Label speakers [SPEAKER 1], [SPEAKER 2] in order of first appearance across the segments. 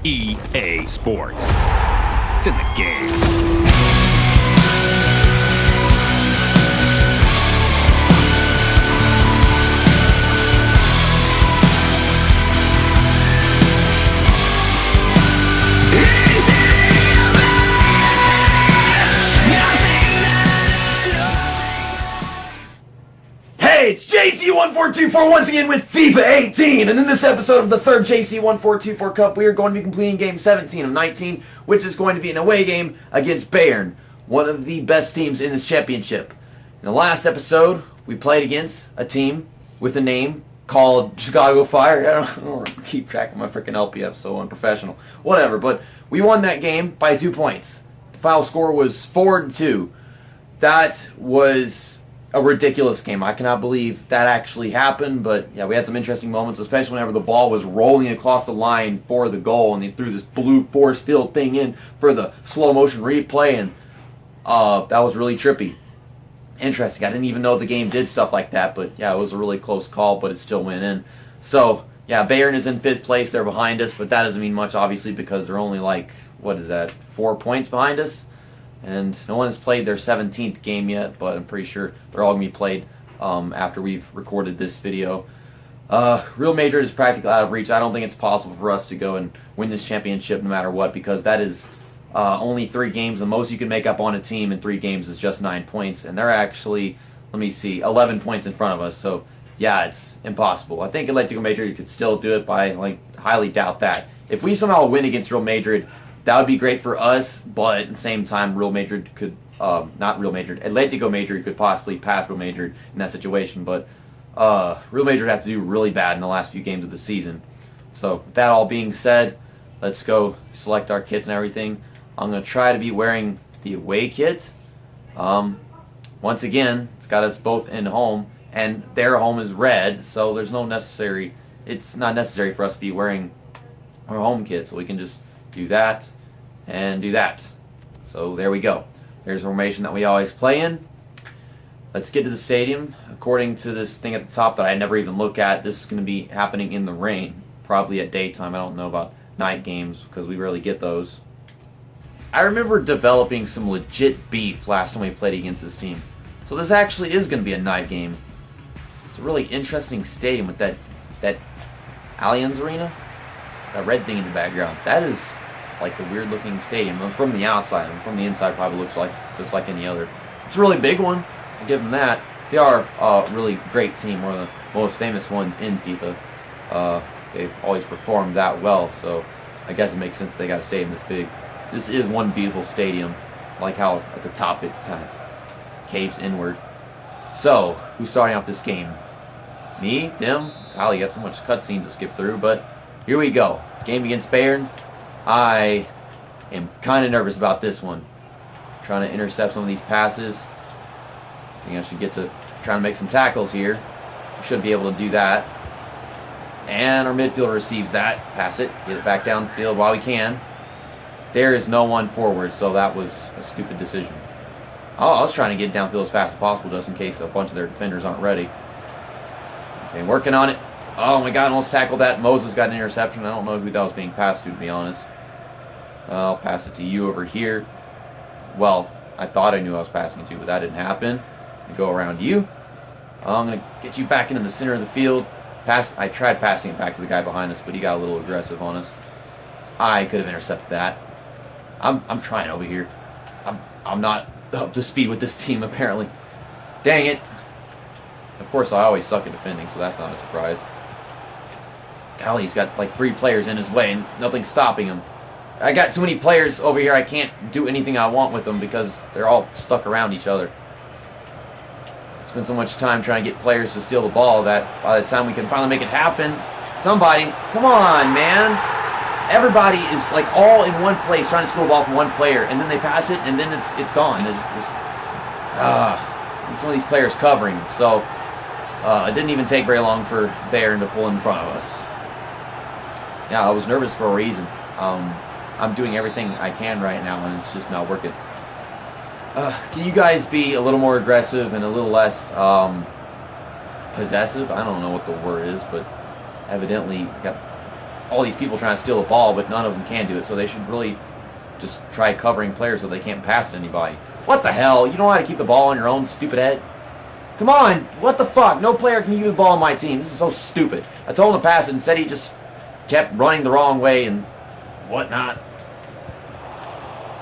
[SPEAKER 1] EA Sports. It's in the game.
[SPEAKER 2] Hey, it's jc1424 once again with FIFA 18, and in this episode of the third jc1424 Cup, we are going to be completing game 17 of 19, which is going to be an away game against Bayern, one of the best teams in this championship. In the last episode, we played against a team with a name called Chicago Fire. I don't keep track of my freaking LPF, so unprofessional. Whatever, but we won that game by 2 points. The final score was 4-2. That was a ridiculous game. I cannot believe that actually happened, but yeah, we had some interesting moments, especially whenever the ball was rolling across the line for the goal, and they threw this blue force field thing in for the slow motion replay, and that was really trippy. Interesting. I didn't even know the game did stuff like that, but yeah, it was a really close call, but it still went in. So yeah, Bayern is in 5th place. They're behind us, but that doesn't mean much, obviously, because they're only like, 4 points behind us? And no one has played their 17th game yet, but I'm pretty sure they're all going to be played after we've recorded this video. Real Madrid is practically out of reach. I don't think it's possible for us to go and win this championship no matter what, because that is only 3 games. The most you can make up on a team in 3 games is just 9 points, and they're actually, 11 points in front of us. So yeah, it's impossible. I think Atletico Madrid could still do it, but I highly doubt that. If we somehow win against Real Madrid, that would be great for us, but at the same time, Real Madrid could, Atletico Madrid could possibly pass Real Madrid in that situation, but Real Madrid have to do really bad in the last few games of the season. So, with that all being said, let's go select our kits and everything. I'm going to try to be wearing the away kit. Once again, it's got us both in home, and their home is red, so it's not necessary for us to be wearing our home kit, so we can just do that and do that. So there we go. There's a formation that we always play in. Let's get to the stadium. According to this thing at the top that I never even look at, this is going to be happening in the rain, probably at daytime. I don't know about night games because we rarely get those. I remember developing some legit beef last time we played against this team. So this actually is going to be a night game. It's a really interesting stadium with that Allianz Arena. That red thing in the background. That is like a weird looking stadium. From the outside, and from the inside probably looks like just like any other. It's a really big one. I'll give them that. They are a really great team, one of the most famous ones in FIFA. They've always performed that well, so I guess it makes sense they got a stadium this big. This is one beautiful stadium. I like how at the top it kind of caves inward. So, who's starting off this game? Me? Them? Kyle, you got so much cutscenes to skip through, but here we go. Game against Bayern. I am kind of nervous about this one. Trying to intercept some of these passes. I think I should get to trying to make some tackles here. Should be able to do that. And our midfielder receives that. Pass it. Get it back downfield while we can. There is no one forward, so that was a stupid decision. Oh, I was trying to get downfield as fast as possible just in case a bunch of their defenders aren't ready. Okay, working on it. Oh my god, almost tackled that. Moses got an interception. I don't know who that was being passed to be honest. I'll pass it to you over here. Well, I thought I knew I was passing it to, but that didn't happen. I go around you. I'm going to get you back into the center of the field. I tried passing it back to the guy behind us, but he got a little aggressive on us. I could have intercepted that. I'm trying over here. I'm not up to speed with this team, apparently. Dang it. Of course, I always suck at defending, so that's not a surprise. Golly, he's got like 3 players in his way, and nothing's stopping him. I got too many players over here, I can't do anything I want with them because they're all stuck around each other. I spend so much time trying to get players to steal the ball that by the time we can finally make it happen, somebody, come on, man. Everybody is like all in one place trying to steal the ball from one player, and then they pass it, and then it's gone. Need some of these players covering. So it didn't even take very long for Bayern to pull in front of us. Yeah, I was nervous for a reason. I'm doing everything I can right now, and it's just not working. Can you guys be a little more aggressive and a little less possessive? I don't know what the word is, but evidently got all these people trying to steal the ball, but none of them can do it, so they should really just try covering players so they can't pass it to anybody. What the hell? You don't know how to keep the ball on your own, stupid head? Come on! What the fuck? No player can keep the ball on my team. This is so stupid. I told him to pass it, instead he just kept running the wrong way and whatnot.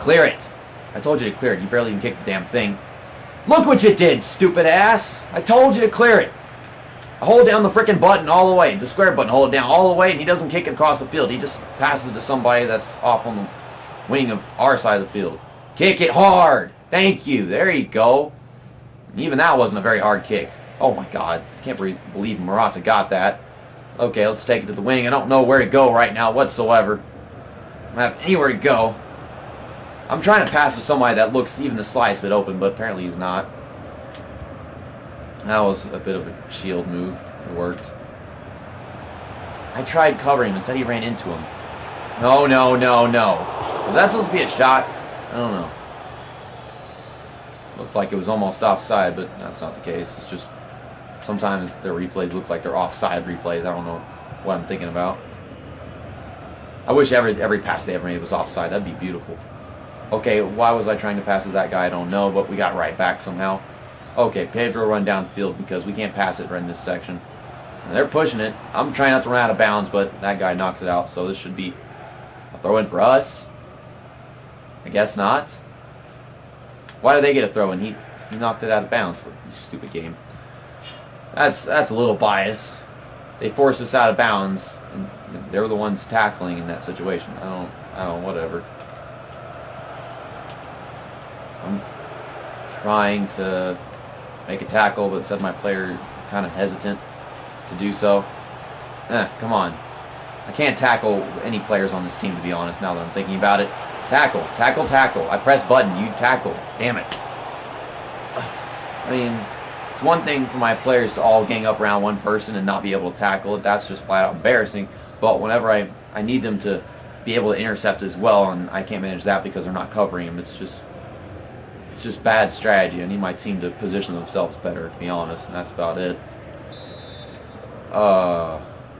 [SPEAKER 2] Clear it. I told you to clear it. You barely even kicked the damn thing. Look what you did, stupid ass! I told you to clear it. I hold down the frickin' button all the way. The square button, hold it down all the way, and he doesn't kick it across the field. He just passes it to somebody that's off on the wing of our side of the field. Kick it hard! Thank you. There you go. Even that wasn't a very hard kick. Oh my god. I can't believe Murata got that. Okay, let's take it to the wing. I don't know where to go right now whatsoever. I don't have anywhere to go. I'm trying to pass to somebody that looks even the slightest bit open, but apparently he's not. That was a bit of a shield move. It worked. I tried covering him. Instead he ran into him. No, no, no, no. Was that supposed to be a shot? I don't know. Looked like it was almost offside, but that's not the case. It's just sometimes their replays look like they're offside replays. I don't know what I'm thinking about. I wish every pass they ever made was offside. That'd be beautiful. Okay, why was I trying to pass to that guy? I don't know, but we got right back somehow. Okay, Pedro run downfield because we can't pass it right in this section. And they're pushing it. I'm trying not to run out of bounds, but that guy knocks it out, so this should be a throw-in for us. I guess not. Why did they get a throw-in? He knocked it out of bounds for a stupid game. That's a little bias. They forced us out of bounds, and they were the ones tackling in that situation. I don't, whatever. I'm trying to make a tackle, but instead my player kind of hesitant to do so. Come on. I can't tackle any players on this team, to be honest, now that I'm thinking about it. Tackle, tackle, tackle. I press button, you tackle. Damn it. I mean, it's one thing for my players to all gang up around one person and not be able to tackle it. That's just flat out embarrassing. But whenever I need them to be able to intercept as well, and I can't manage that because they're not covering them, it's just bad strategy. I need my team to position themselves better, to be honest, and that's about it.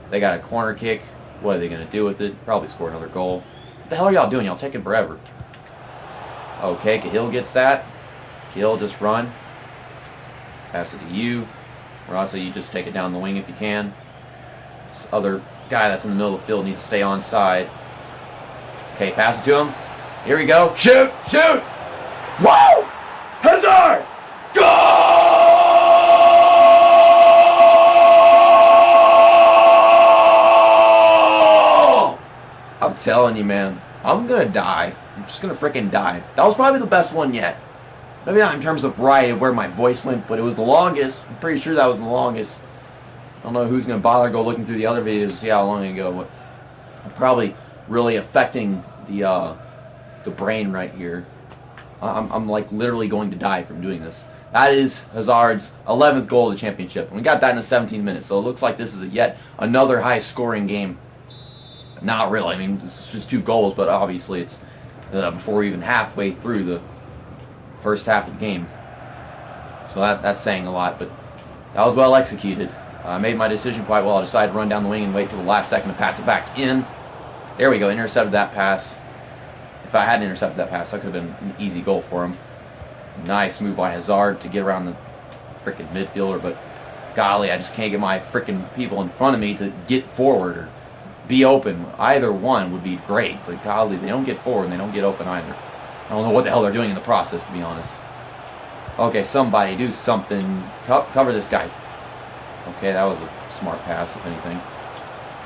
[SPEAKER 2] They got a corner kick. What are they going to do with it? Probably score another goal. What the hell are y'all doing? Y'all taking forever. Okay, Cahill gets that. Cahill, just run. Pass it to you. Murata, you just take it down the wing if you can. This other guy that's in the middle of the field needs to stay on side. Okay, pass it to him. Here we go. Shoot! Shoot! Whoa! Hazard! Goal! I'm telling you, man. I'm gonna die. I'm just gonna freaking die. That was probably the best one yet. Maybe not in terms of variety of where my voice went, but it was the longest. I'm pretty sure that was the longest. I don't know who's gonna bother go looking through the other videos to see how long ago, but I'm probably really affecting the brain right here. I'm like literally going to die from doing this. That is Hazard's 11th goal of the championship. And we got that in the 17 minutes. So it looks like this is yet another high-scoring game. Not really. I mean, it's just 2 goals, but obviously it's before we're even halfway through the first half of the game. So that's saying a lot, but that was well executed. I made my decision quite well. I decided to run down the wing and wait till the last second to pass it back in. There we go. Intercepted that pass. If I hadn't intercepted that pass, that could have been an easy goal for him. Nice move by Hazard to get around the freaking midfielder, but golly, I just can't get my freaking people in front of me to get forward or be open. Either one would be great, but golly, they don't get forward and they don't get open either. I don't know what the hell they're doing in the process, to be honest. Okay, somebody do something. Cover this guy. Okay, that was a smart pass, if anything.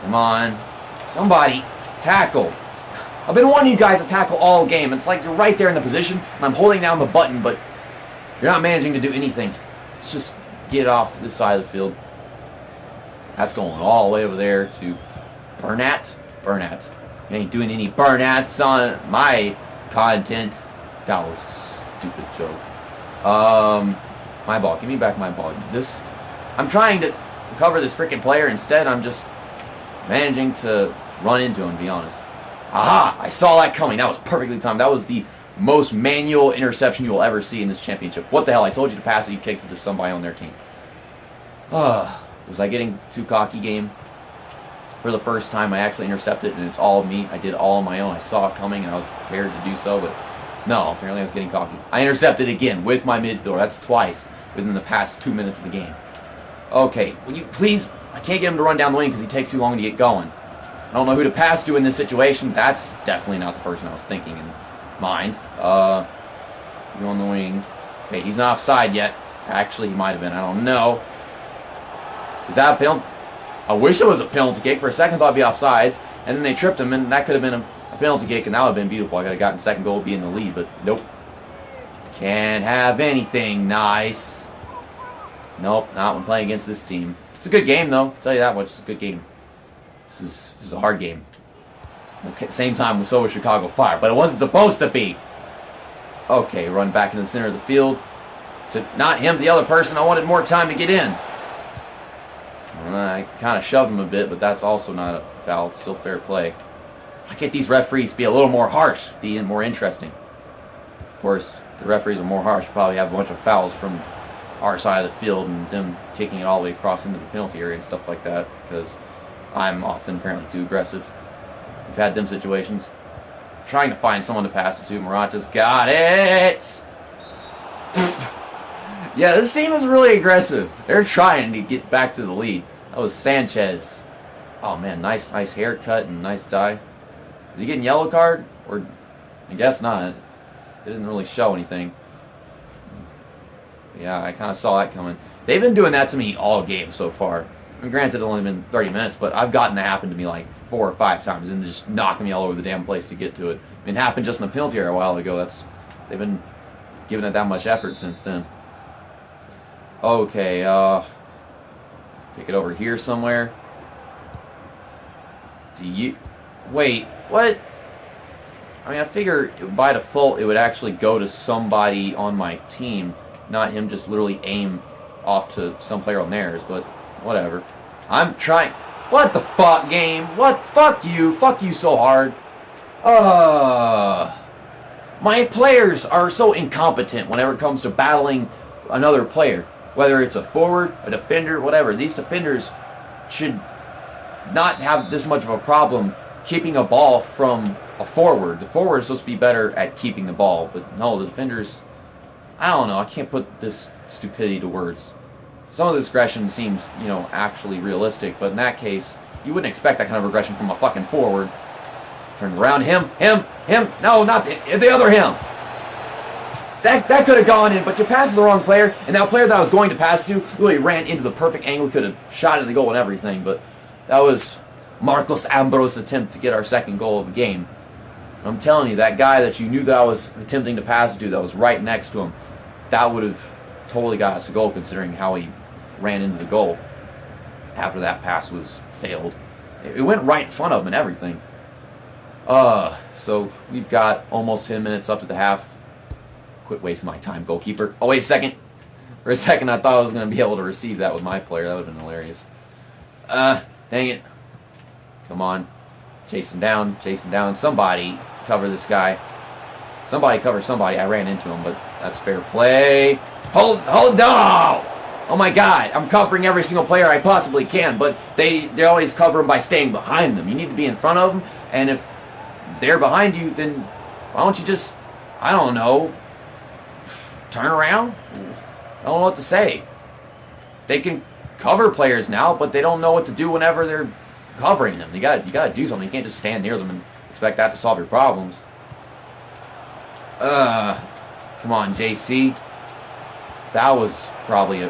[SPEAKER 2] Come on. Somebody tackle. I've been wanting you guys to tackle all game. It's like you're right there in the position, and I'm holding down the button, but you're not managing to do anything. Let's just get off this side of the field. That's going all the way over there to Burnat. Burnat. You ain't doing any Burnats on my content. That was a stupid joke. My ball. Give me back my ball. I'm trying to cover this freaking player. Instead, I'm just managing to run into him, to be honest. Aha! I saw that coming. That was perfectly timed. That was the most manual interception you will ever see in this championship. What the hell? I told you to pass it. You kicked it to somebody on their team. Was I getting too cocky, game? for the first time. I actually intercepted, and it's all me. I did it all on my own. I saw it coming, and I was prepared to do so, but no, apparently I was getting cocky. I intercepted again with my midfielder. That's twice within the past 2 minutes of the game. Okay, will you please... I can't get him to run down the wing because he takes too long to get going. I don't know who to pass to in this situation. That's definitely not the person I was thinking in mind. You on the wing. Okay, he's not offside yet. Actually, he might have been. I don't know. Is that a penalty? I wish it was a penalty kick. For a second, I thought it'd be offsides. And then they tripped him, and that could have been a penalty kick, and that would have been beautiful. I could have gotten second goal, be in the lead, but nope. Can't have anything nice. Nope, not when playing against this team. It's a good game, though. I'll tell you that much. It's a good game. This is a hard game. Okay, same time, so was Chicago Fire, but it wasn't supposed to be. Okay, run back into the center of the field. To not him, the other person. I wanted more time to get in. I kind of shoved him a bit, but that's also not a foul. It's still fair play. Why can't these referees be a little more harsh, be more interesting? Of course, if the referees are more harsh, probably have a bunch of fouls from our side of the field and them kicking it all the way across into the penalty area and stuff like that, because I'm often apparently too aggressive. We've had them situations. Trying to find someone to pass it to. Morata's got it! Yeah, this team is really aggressive. They're trying to get back to the lead. That was Sanchez. Oh man, nice haircut and nice dye. Is he getting yellow card? Or I guess not. It didn't really show anything. Yeah, I kind of saw that coming. They've been doing that to me all game so far. I mean, granted, it's only been 30 minutes, but I've gotten that happen to me like 4 or 5 times and just knocking me all over the damn place to get to it. I mean, it happened just in the penalty area a while ago. They've been giving it that much effort since then. Okay, take it over here somewhere. Wait, what? I mean, I figure by default it would actually go to somebody on my team, not him just literally aim off to some player on theirs, but whatever. I'm trying. What the fuck, game? What? Fuck you. Fuck you so hard. My players are so incompetent whenever it comes to battling another player. Whether it's a forward, a defender, whatever. These defenders should not have this much of a problem keeping a ball from a forward. The forward is supposed to be better at keeping the ball, but no, the defenders, I don't know. I can't put this stupidity to words. Some of the aggression seems, actually realistic, but in that case, you wouldn't expect that kind of aggression from a fucking forward. Turn around, him, no, not the other him. That could have gone in, but you passed to the wrong player, and that player that I was going to pass to really ran into the perfect angle, could have shot in the goal and everything, but that was Marcos Ambrose's attempt to get our second goal of the game. I'm telling you, that guy that you knew that I was attempting to pass to, that was right next to him, that would have totally got us a goal considering how he ran into the goal after that pass was failed. It went right in front of him and everything. So we've got almost 10 minutes up to the half. Quit wasting my time, goalkeeper. Oh, wait a second. For a second, I thought I was going to be able to receive that with my player. That would have been hilarious. Dang it. Come on. Chase him down. Somebody cover this guy. Somebody cover somebody. I ran into him, but that's fair play. Hold no! Oh my god, I'm covering every single player I possibly can, but they always cover them by staying behind them. You need to be in front of them, and if they're behind you, then why don't you just, I don't know, turn around? I don't know what to say. They can cover players now, but they don't know what to do whenever they're covering them. You gotta do something. You can't just stand near them and expect that to solve your problems. Come on, JC. That was probably a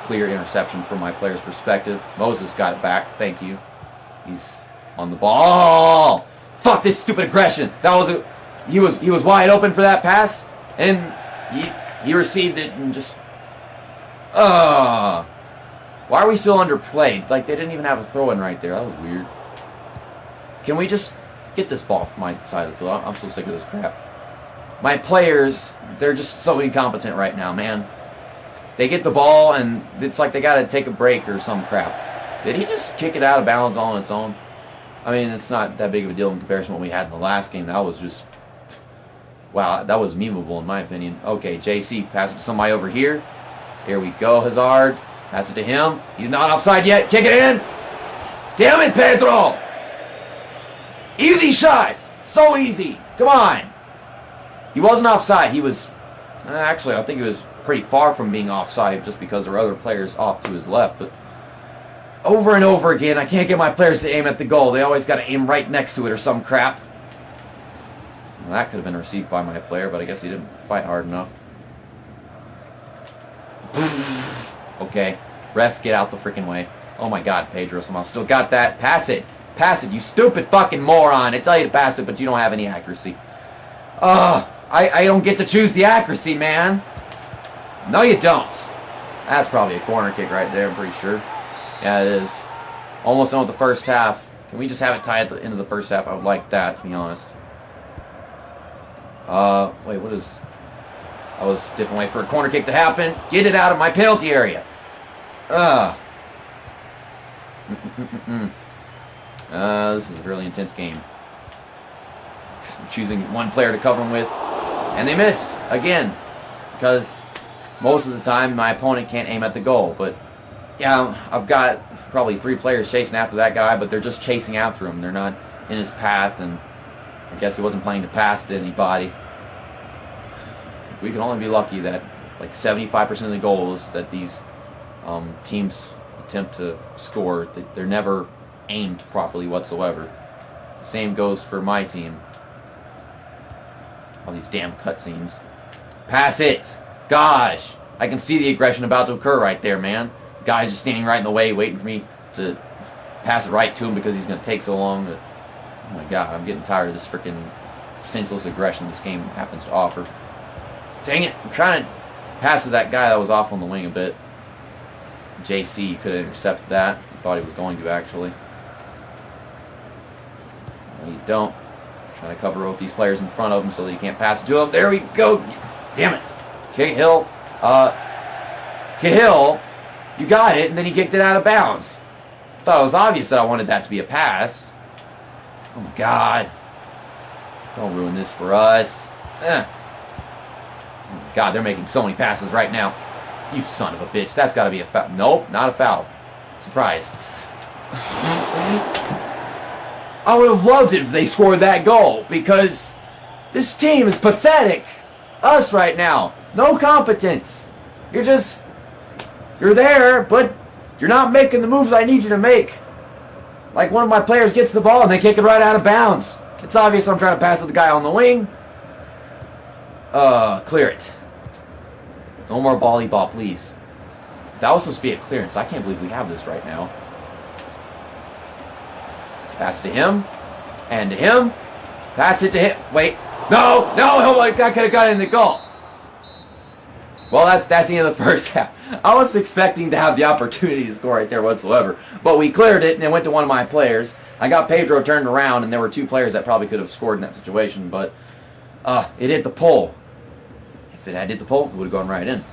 [SPEAKER 2] clear interception from my player's perspective. Moses got it back. Thank you. He's on the ball. Fuck this stupid aggression. That was he was wide open for that pass, and he received it and just. Why are we still underplayed? Like, they didn't even have a throw-in right there. That was weird. Can we just get this ball from my side of the field? I'm so sick of this crap. My players, they're just so incompetent right now, man. They get the ball, and it's like they got to take a break or some crap. Did he just kick it out of bounds all on its own? I mean, it's not that big of a deal in comparison to what we had in the last game. That was just... Wow, that was memeable in my opinion. Okay, JC, pass it to somebody over here. Here we go, Hazard. Pass it to him. He's not offside yet. Kick it in. Damn it, Pedro! Easy shot! So easy! Come on! He wasn't offside. He was... actually, I think he was pretty far from being offside just because there were other players off to his left. But over and over again, I can't get my players to aim at the goal. They always got to aim right next to it or some crap. Well, that could have been received by my player, but I guess he didn't fight hard enough. Okay. Ref, get out the freaking way. Oh my god, Pedro somehow still got that. Pass it. Pass it, you stupid fucking moron. I tell you to pass it, but you don't have any accuracy. I don't get to choose the accuracy, man. No, you don't. That's probably a corner kick right there, I'm pretty sure. Yeah, it is. Almost done with the first half. Can we just have it tied at the end of the first half? I would like that, to be honest. Wait, what is... That was a different way for a corner kick to happen. Get it out of my penalty area. This is a really intense game. I'm choosing one player to cover him with. And they missed, again. Because most of the time, my opponent can't aim at the goal. But, yeah, I've got probably 3 players chasing after that guy, but they're just chasing after him. They're not in his path, and I guess he wasn't playing to pass to anybody. We can only be lucky that like 75% of the goals that these teams attempt to score, they're never aimed properly whatsoever. The same goes for my team. All these damn cutscenes. Pass it! Gosh! I can see the aggression about to occur right there, man. The guy's just standing right in the way, waiting for me to pass it right to him because he's going to take so long. But, oh my god, I'm getting tired of this freaking senseless aggression this game happens to offer. Dang it, I'm trying to pass to that guy that was off on the wing a bit. JC could have intercepted that. I thought he was going to, actually. No, you don't. I'm trying to cover both these players in front of him so that you can't pass it to him. There we go. Damn it. Cahill. Cahill, you got it, and then he kicked it out of bounds. Thought it was obvious that I wanted that to be a pass. Oh my god. Don't ruin this for us. Oh my god, they're making so many passes right now. You son of a bitch. That's got to be a foul. Nope, not a foul. Surprise. I would have loved it if they scored that goal, because this team is pathetic. Us right now. No competence. You're there, but you're not making the moves I need you to make. Like one of my players gets the ball and they kick it right out of bounds. It's obvious I'm trying to pass to the guy on the wing. Clear it. No more volley ball, please. That was supposed to be a clearance. I can't believe we have this right now. Pass to him. And to him. Pass it to him. Wait. No! Oh my god, I could have got in the goal. Well, that's the end of the first half. I wasn't expecting to have the opportunity to score right there whatsoever. But we cleared it, and it went to one of my players. I got Pedro turned around, and there were 2 players that probably could have scored in that situation. But it hit the pole. If it had hit the pole, it would have gone right in.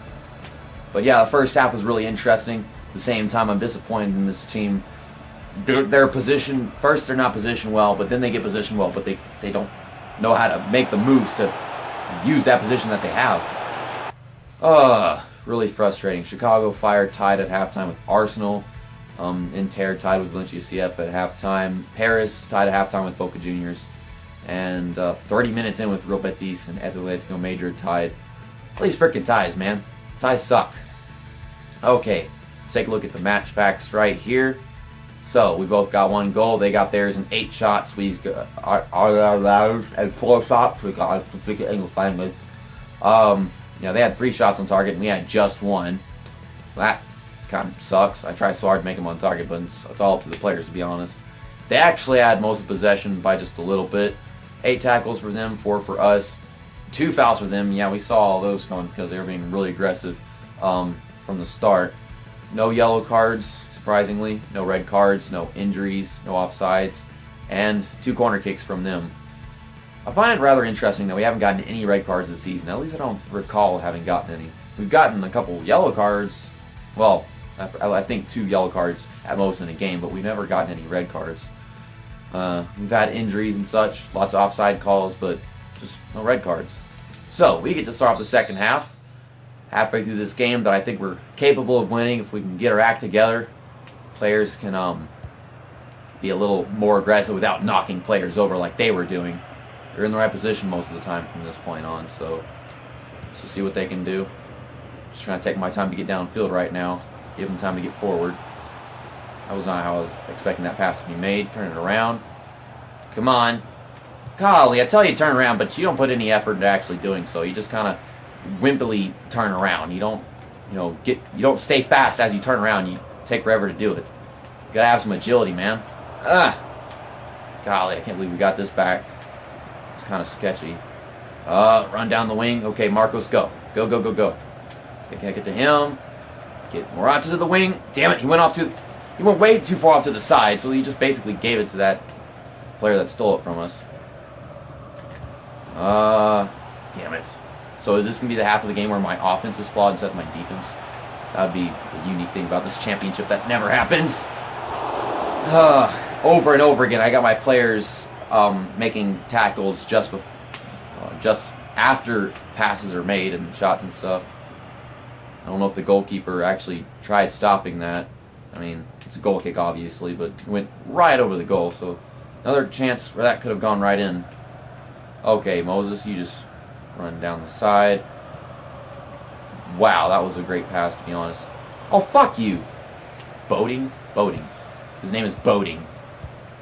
[SPEAKER 2] But yeah, the first half was really interesting. At the same time, I'm disappointed in this team. Their position, first they're not positioned well, but then they get positioned well, but they don't know how to make the moves to use that position that they have. Really frustrating. Chicago Fire tied at halftime with Arsenal. Inter tied with Valencia CF at halftime. Paris tied at halftime with Boca Juniors. And 30 minutes in with Real Betis and Atletico Madrid tied. All these freaking ties, man. Ties suck. Okay, let's take a look at the match facts right here. So, we both got 1 goal. They got theirs in 8 shots. We got ours and 4 shots. We got to speak English language. They had 3 shots on target, and we had just 1. That kind of sucks. I try so hard to make them on target, but it's all up to the players, to be honest. They actually had most of the possession by just a little bit. 8 tackles for them, 4 for us. 2 fouls for them. Yeah, we saw all those coming because they were being really aggressive from the start. No yellow cards, surprisingly. No red cards, no injuries, no offsides, and 2 corner kicks from them. I find it rather interesting that we haven't gotten any red cards this season. At least I don't recall having gotten any. We've gotten a couple yellow cards. Well, I think 2 yellow cards at most in a game, but we've never gotten any red cards. We've had injuries and such, lots of offside calls, but just no red cards. So, we get to start off the second half. Halfway through this game that I think we're capable of winning if we can get our act together. Players can be a little more aggressive without knocking players over like they were doing. They're in the right position most of the time from this point on, so let's just see what they can do. Just trying to take my time to get downfield right now. Give them time to get forward. That was not how I was expecting that pass to be made. Turn it around. Come on. Golly, I tell you turn around, but you don't put any effort into actually doing so. You just kind of wimpily turn around. You don't, you don't stay fast as you turn around. You take forever to do it. You gotta have some agility, man. Golly, I can't believe we got this back. It's kind of sketchy. Run down the wing. Okay, Marcos, go. Go, go, go, go. Okay, can I get to him? Get Morata to the wing. Damn it, he went way too far off to the side, so he just basically gave it to that player that stole it from us. Damn it. So is this going to be the half of the game where my offense is flawed instead of my defense? That would be the unique thing about this championship. That never happens. Over and over again, I got my players making tackles just after passes are made and shots and stuff. I don't know if the goalkeeper actually tried stopping that. I mean, it's a goal kick, obviously, but it went right over the goal, so another chance where that could have gone right in. Okay, Moses, you just run down the side. Wow, that was a great pass, to be honest. Oh, fuck you. Boating? Boating. His name is Boating.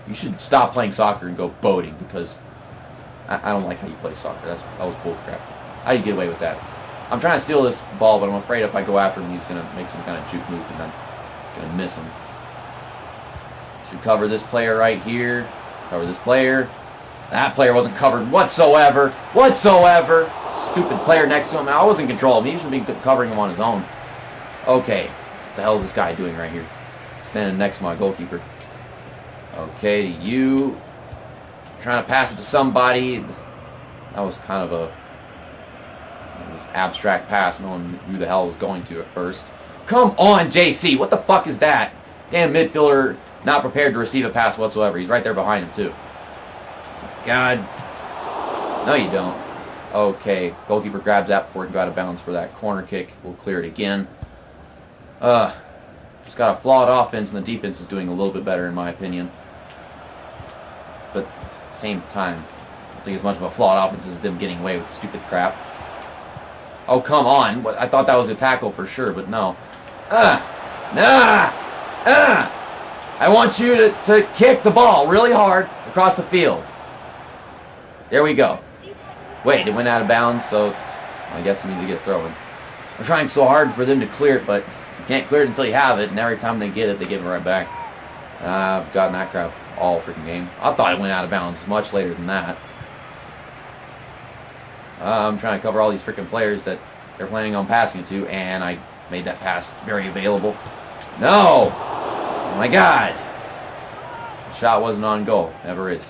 [SPEAKER 2] You should stop playing soccer and go boating, because I don't like how you play soccer. That was bullcrap. How do you get away with that? I'm trying to steal this ball, but I'm afraid if I go after him, he's going to make some kind of juke move, and I'm going to miss him. Should cover this player right here. Cover this player. That player wasn't covered whatsoever. Whatsoever. Stupid player next to him. I was in control of him. He should be covering him on his own. Okay. What the hell is this guy doing right here? Standing next to my goalkeeper. Okay, you. Trying to pass it to somebody. That was kind of a abstract pass. No one knew who the hell was going to at first. Come on, JC. What the fuck is that? Damn midfielder not prepared to receive a pass whatsoever. He's right there behind him, too. God. No, you don't. Okay. Goalkeeper grabs that before it can go out of bounds for that corner kick. We'll clear it again. Just got a flawed offense, and the defense is doing a little bit better, in my opinion. But at the same time, I don't think as much of a flawed offense as them getting away with stupid crap. Oh, come on. I thought that was a tackle for sure, but no. I want you to kick the ball really hard across the field. There we go. Wait, it went out of bounds, so I guess it needs to get thrown. I'm trying so hard for them to clear it, but you can't clear it until you have it, and every time they get it, they give it right back. I've gotten that crap all freaking game. I thought it went out of bounds much later than that. I'm trying to cover all these freaking players that they're planning on passing it to, and I made that pass very available. No! Oh my God! The shot wasn't on goal. Never is.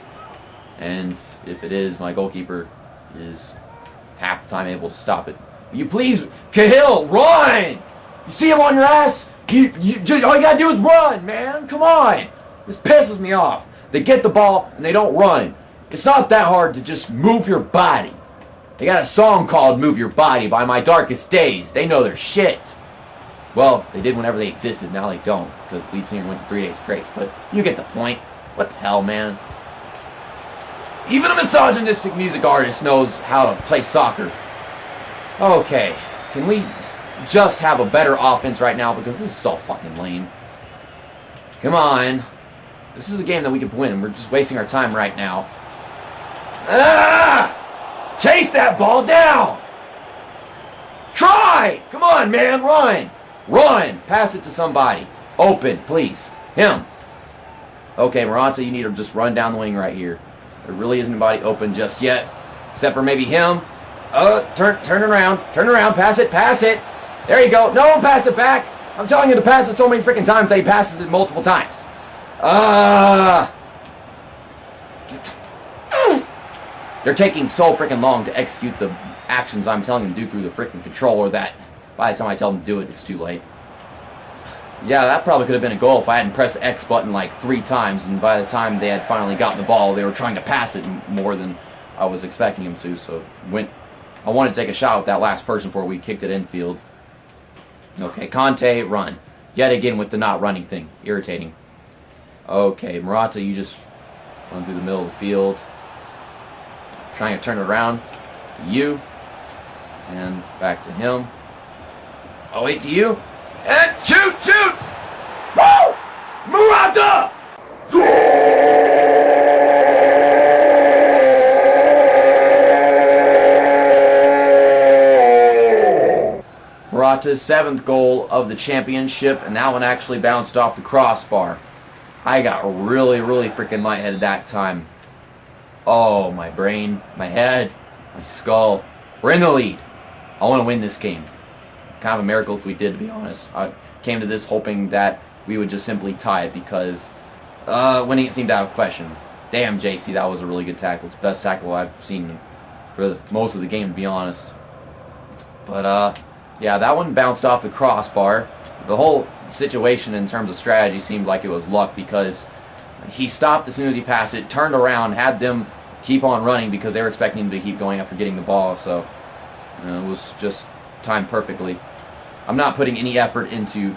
[SPEAKER 2] And if it is, my goalkeeper is half the time able to stop it. Will you please, Cahill, run! You see him on your ass? All you gotta do is run, man! Come on! This pisses me off. They get the ball, and they don't run. It's not that hard to just move your body. They got a song called Move Your Body by My Darkest Days. They know their shit. Well, they did whenever they existed. Now they don't, because the lead singer went to 3 Days Grace. But you get the point. What the hell, man? Even a misogynistic music artist knows how to play soccer. Okay, can we just have a better offense right now? Because this is so fucking lame. Come on. This is a game that we can win. We're just wasting our time right now. Chase that ball down! Try! Come on, man, run! Run! Pass it to somebody. Open, please. Him. Okay, Morata, you need to just run down the wing right here. There really isn't anybody open just yet. Except for maybe him. Turn around. Turn around. Pass it. Pass it. There you go. No, pass it back. I'm telling you to pass it so many freaking times that he passes it multiple times. They're taking so freaking long to execute the actions I'm telling them to do through the freaking controller that by the time I tell them to do it, it's too late. Yeah, that probably could have been a goal if I hadn't pressed the X button like 3 times, and by the time they had finally gotten the ball, they were trying to pass it more than I was expecting them to, so I wanted to take a shot with that last person before we kicked it infield. Okay, Conte, run. Yet again with the not running thing. Irritating. Okay, Morata, you just run through the middle of the field. Trying to turn it around. You. And back to him. Oh, wait, to you. And shoot! Woo! Morata! Morata's 7th goal of the championship, and that one actually bounced off the crossbar. I got really freaking lightheaded that time. Oh, my brain, my head, my skull. We're in the lead. I want to win this game. Kind of a miracle if we did, to be honest. I came to this hoping that we would just simply tie it because winning it seemed out of question. Damn, JC, that was a really good tackle. It's the best tackle I've seen for most of the game, to be honest. But, yeah, that one bounced off the crossbar. The whole situation in terms of strategy seemed like it was luck because he stopped as soon as he passed it, turned around, had them keep on running because they were expecting him to keep going after getting the ball. So it was just timed perfectly. I'm not putting any effort into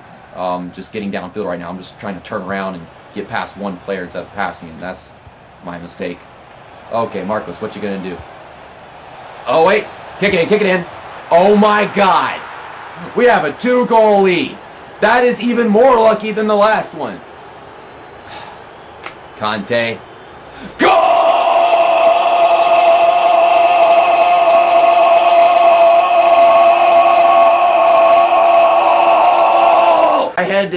[SPEAKER 2] just getting downfield right now. I'm just trying to turn around and get past one player instead of passing it. That's my mistake. Okay, Marcos, what you gonna do? Oh, wait. Kick it in. Oh, my God. We have a 2-goal lead. That is even more lucky than the last one. Conte. Goal! My head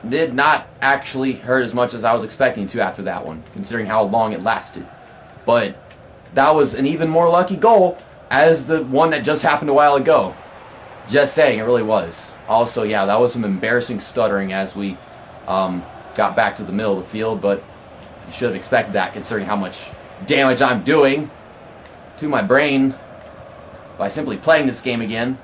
[SPEAKER 2] did not actually hurt as much as I was expecting to after that one, considering how long it lasted. But that was an even more lucky goal as the one that just happened a while ago. Just saying, it really was. Also, yeah, that was some embarrassing stuttering as we got back to the middle of the field, but you should have expected that considering how much damage I'm doing to my brain by simply playing this game again.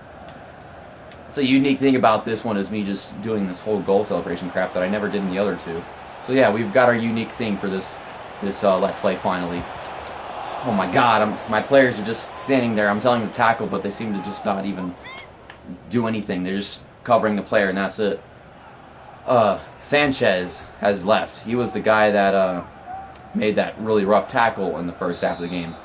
[SPEAKER 2] It's a unique thing about this one is me just doing this whole goal celebration crap that I never did in the other two. So yeah, we've got our unique thing for this Let's Play finally. Oh my God, my players are just standing there. I'm telling them to tackle, but they seem to just not even do anything. They're just covering the player, and that's it. Sanchez has left. He was the guy that made that really rough tackle in the first half of the game.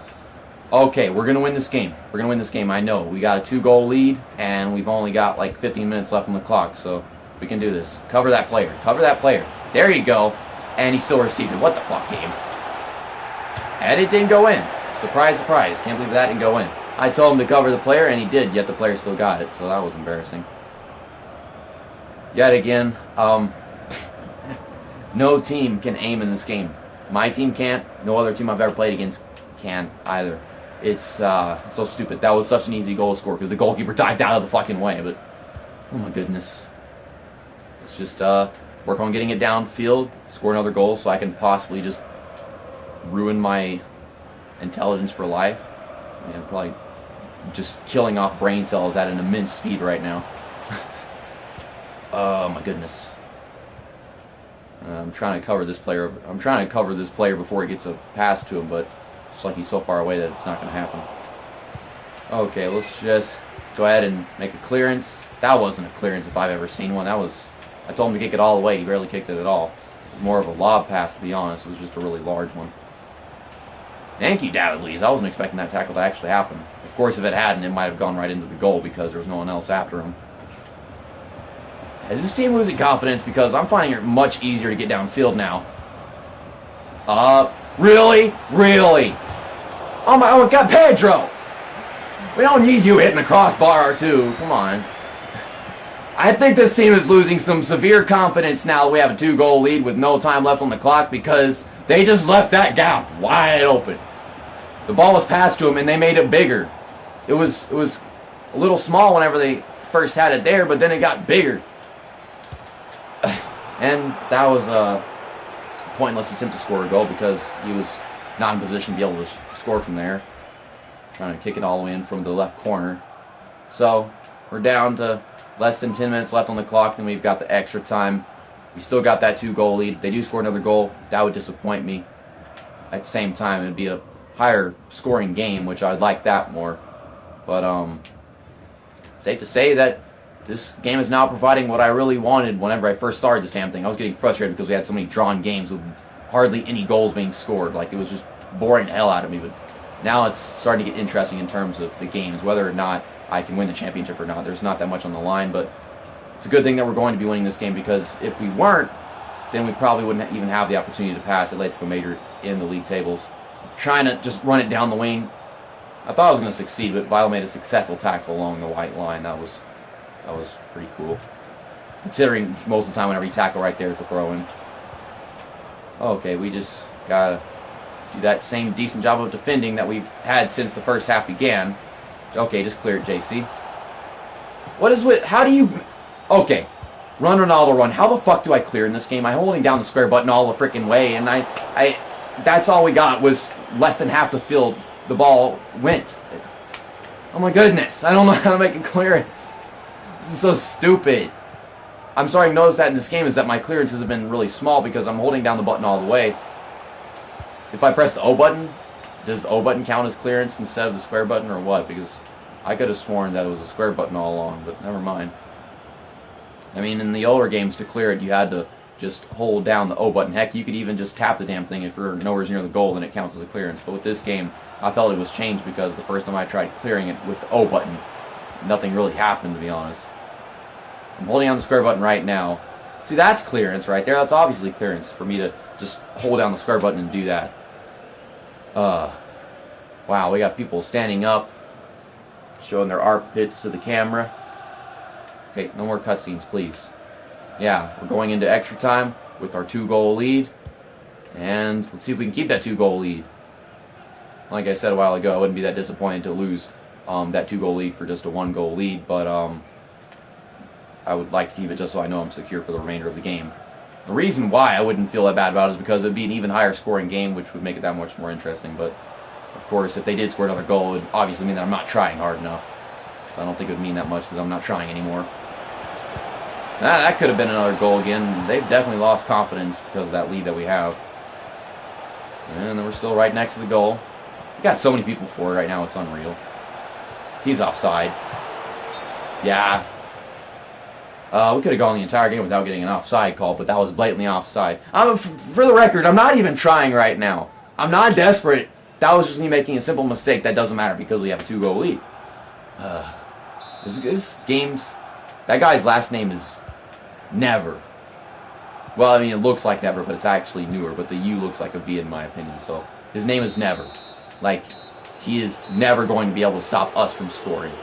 [SPEAKER 2] Okay, we're going to win this game. We're going to win this game, I know. We got a 2-goal lead, and we've only got like 15 minutes left on the clock, so we can do this. Cover that player. Cover that player. There you go. And he still received it. What the fuck, game? And it didn't go in. Surprise, surprise. Can't believe that didn't go in. I told him to cover the player, and he did, yet the player still got it, so that was embarrassing. Yet again, no team can aim in this game. My team can't. No other team I've ever played against can either. It's so stupid. That was such an easy goal to score because the goalkeeper dived out of the fucking way, but oh my goodness. Let's just work on getting it downfield, score another goal so I can possibly just ruin my intelligence for life. Yeah, probably just killing off brain cells at an immense speed right now. Oh my goodness. I'm trying to cover this player. I'm trying to cover this player before he gets a pass to him, but it's like he's so far away that it's not going to happen. Okay, let's just go ahead and make a clearance. That wasn't a clearance if I've ever seen one. That was, I told him to kick it all the way. He barely kicked it at all. It was more of a lob pass, to be honest. It was just a really large one. Thank you, David Lees. I wasn't expecting that tackle to actually happen. Of course, if it hadn't, it might have gone right into the goal because there was no one else after him. Is this team losing confidence? Because I'm finding it much easier to get downfield now. Really? Really? Oh my God, Pedro! We don't need you hitting the crossbar or two. Come on. I think this team is losing some severe confidence now that we have a 2-goal lead with no time left on the clock because they just left that gap wide open. The ball was passed to them and they made it bigger. It was a little small whenever they first had it there, but then it got bigger. And that was a pointless attempt to score a goal because he was not in position to be able to score from there. Trying to kick it all the way in from the left corner. So we're down to less than 10 minutes left on the clock, and we've got the extra time. We still got that 2-goal lead. If they do score another goal, that would disappoint me. At the same time, it would be a higher scoring game, which I'd like that more. But safe to say that this game is now providing what I really wanted whenever I first started this damn thing. I was getting frustrated because we had so many drawn games with hardly any goals being scored. Like, it was just boring the hell out of me. But now it's starting to get interesting in terms of the games, whether or not I can win the championship or not. There's not that much on the line, but it's a good thing that we're going to be winning this game, because if we weren't, then we probably wouldn't even have the opportunity to pass Atletico Madrid in the league tables. Trying to just run it down the wing. I thought I was going to succeed, but Vital made a successful tackle along the white line. That was pretty cool, considering most of the time whenever you tackle right there, it's a throw-in. Okay, we just gotta do that same decent job of defending that we've had since the first half began. Okay, just clear it, JC. What is with... How do you... Okay. Run, Ronaldo, run. How the fuck do I clear in this game? I'm holding down the square button all the freaking way, and I... That's all we got was less than half the field the ball went. Oh my goodness. I don't know how to make a clearance. This is so stupid. I'm starting to notice that in this game is that my clearances have been really small because I'm holding down the button all the way. If I press the O button, does the O button count as clearance instead of the square button or what? Because I could have sworn that it was a square button all along, but never mind. I mean, in the older games, to clear it, you had to just hold down the O button. Heck, you could even just tap the damn thing if you're nowhere near the goal, then it counts as a clearance. But with this game, I felt it was changed because the first time I tried clearing it with the O button, nothing really happened, to be honest. I'm holding down the square button right now. See, that's clearance right there. That's obviously clearance for me to just hold down the square button and do that. Wow, we got people standing up, showing their armpits to the camera. Okay, no more cutscenes, please. Yeah, we're going into extra time with our 2-goal lead. And let's see if we can keep that 2-goal lead. Like I said a while ago, I wouldn't be that disappointed to lose that 2-goal lead for just a 1-goal lead, but I would like to keep it just so I know I'm secure for the remainder of the game. The reason why I wouldn't feel that bad about it is because it would be an even higher scoring game, which would make it that much more interesting. But, of course, if they did score another goal, it would obviously mean that I'm not trying hard enough. So I don't think it would mean that much because I'm not trying anymore. That could have been another goal again. They've definitely lost confidence because of that lead that we have. And then we're still right next to the goal. We got so many people for it right now, it's unreal. He's offside. Yeah. We could have gone the entire game without getting an offside call, but that was blatantly offside. For the record, I'm not even trying right now. I'm not desperate. That was just me making a simple mistake. That doesn't matter because we have a 2-goal lead. This game's... That guy's last name is Never. Well, I mean, it looks like Never, but it's actually Newer, but the U looks like a V in my opinion, so... His name is Never. Like, he is never going to be able to stop us from scoring.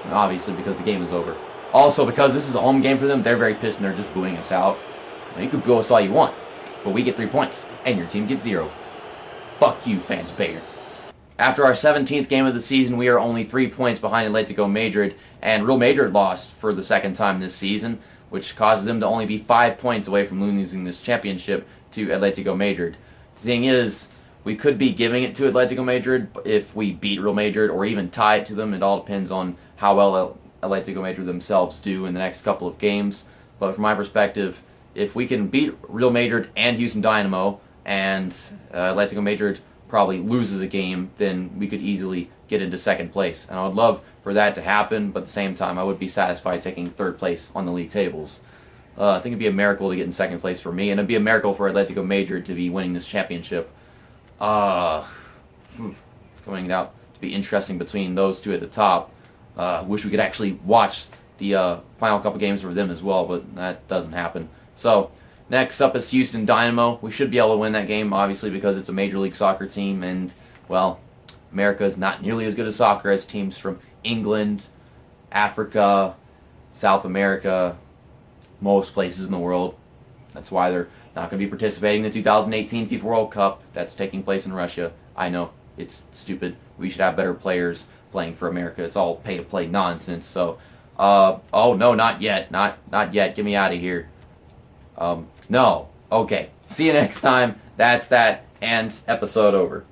[SPEAKER 2] And obviously, because the game is over. Also, because this is a home game for them, they're very pissed and they're just booing us out. Now, you could boo us all you want, but we get 3 points, and your team gets 0. Fuck you, fans of Bayern. After our 17th game of the season, we are only 3 points behind Atletico Madrid, and Real Madrid lost for the second time this season, which causes them to only be 5 points away from losing this championship to Atletico Madrid. The thing is, we could be giving it to Atletico Madrid if we beat Real Madrid, or even tie it to them. It all depends on how well Atletico Madrid themselves do in the next couple of games. But from my perspective, if we can beat Real Madrid and Houston Dynamo, and Atletico Madrid probably loses a game, then we could easily get into second place. And I would love for that to happen, but at the same time, I would be satisfied taking third place on the league tables. I think it'd be a miracle to get in second place for me, and it'd be a miracle for Atletico Madrid to be winning this championship. It's going out to be interesting between those two at the top. Wish we could actually watch the final couple games for them as well, but that doesn't happen. So, next up is Houston Dynamo. We should be able to win that game, obviously, because it's a Major League Soccer team, and, well, America is not nearly as good at soccer as teams from England, Africa, South America, most places in the world. That's why they're not going to be participating in the 2018 FIFA World Cup that's taking place in Russia. I know, it's stupid. We should have better players playing for America. It's all pay-to-play nonsense. So, oh, no, not yet. Not yet. Get me out of here. No. Okay. See you next time. That's that. And episode over.